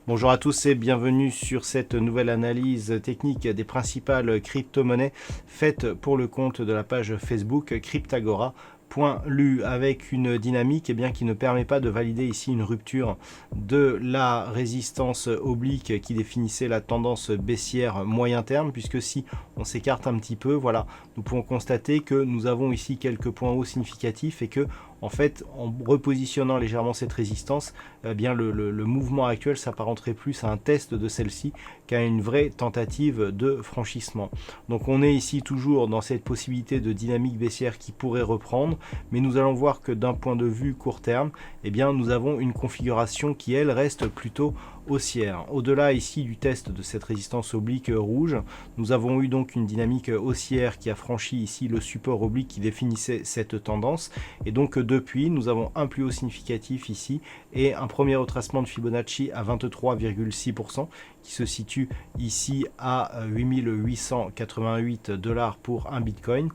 Bonjour à tous et bienvenue sur cette nouvelle analyse technique des principales crypto-monnaies faite pour le compte de la page Facebook Cryptagora.lu avec une dynamique qui ne permet pas de valider ici une rupture de la résistance oblique qui définissait la tendance baissière moyen terme, puisque si on s'écarte un petit peu, voilà, nous pouvons constater que nous avons ici quelques points hauts significatifs et que en fait, en repositionnant légèrement cette résistance, le mouvement actuel s'apparenterait plus à un test de celle-ci qu'à une vraie tentative de franchissement. Donc on est ici toujours dans cette possibilité de dynamique baissière qui pourrait reprendre, mais nous allons voir que d'un point de vue court terme, nous avons une configuration qui, elle, reste plutôt haussière. Au-delà ici du test de cette résistance oblique rouge, nous avons eu donc une dynamique haussière qui a franchi ici le support oblique qui définissait cette tendance, et donc depuis nous avons un plus haut significatif ici et un premier retracement de Fibonacci à 23,6% qui se situe ici à 8888 $ pour un Bitcoin,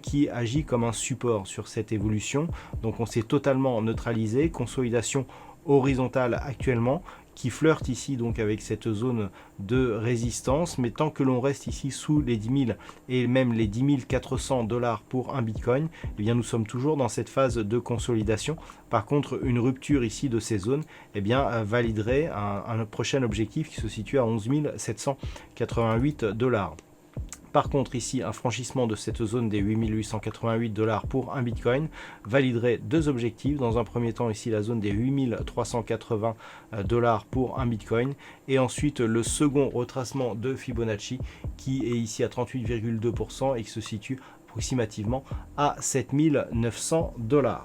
qui agit comme un support sur cette évolution. Donc on s'est totalement neutralisé, consolidation horizontale actuellement, qui flirte ici donc avec cette zone de résistance, mais tant que l'on reste ici sous les 10 000 et même les 10 400 $ pour un Bitcoin, nous sommes toujours dans cette phase de consolidation. Par contre, une rupture ici de ces zones validerait un prochain objectif qui se situe à 11 788 $. Par contre, ici, un franchissement de cette zone des 8888 $ pour un Bitcoin validerait deux objectifs. Dans un premier temps, ici, la zone des 8380 $ pour un Bitcoin. Et ensuite, le second retracement de Fibonacci qui est ici à 38,2% et qui se situe approximativement à 7900 $.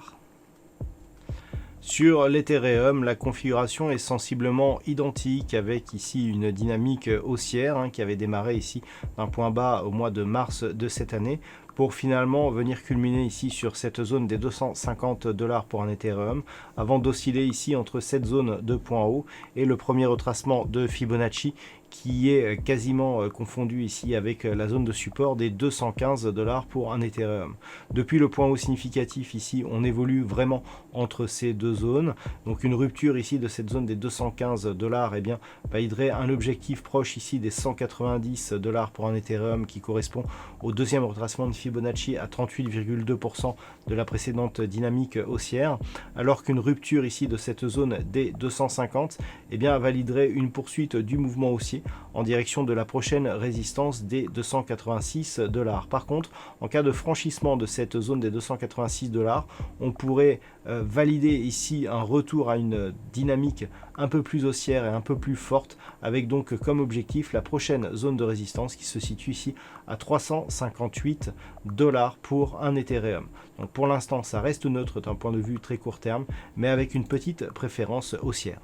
Sur l'Ethereum, la configuration est sensiblement identique avec ici une dynamique haussière qui avait démarré ici d'un point bas au mois de mars de cette année pour finalement venir culminer ici sur cette zone des 250 $ pour un Ethereum avant d'osciller ici entre cette zone de points hauts et le premier retracement de Fibonacci qui est quasiment confondu ici avec la zone de support des 215 $ pour un Ethereum. Depuis le point haut significatif ici, on évolue vraiment entre ces deux zones. Donc une rupture ici de cette zone des 215 $ validerait un objectif proche ici des 190 $ pour un Ethereum qui correspond au deuxième retracement de Fibonacci à 38,2% de la précédente dynamique haussière, alors qu'une rupture ici de cette zone des 250 validerait une poursuite du mouvement haussier en direction de la prochaine résistance des 286 $. Par contre, en cas de franchissement de cette zone des 286 $, on pourrait valider ici un retour à une dynamique un peu plus haussière et un peu plus forte, avec donc comme objectif la prochaine zone de résistance qui se situe ici à 358 $ pour un Ethereum. Donc pour l'instant, ça reste neutre d'un point de vue très court terme, mais avec une petite préférence haussière.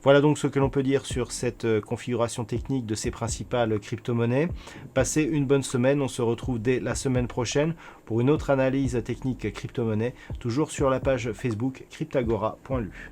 Voilà donc ce que l'on peut dire sur cette configuration technique de ces principales crypto-monnaies. Passez une bonne semaine, on se retrouve dès la semaine prochaine pour une autre analyse technique crypto-monnaie, toujours sur la page Facebook Cryptagora.lu.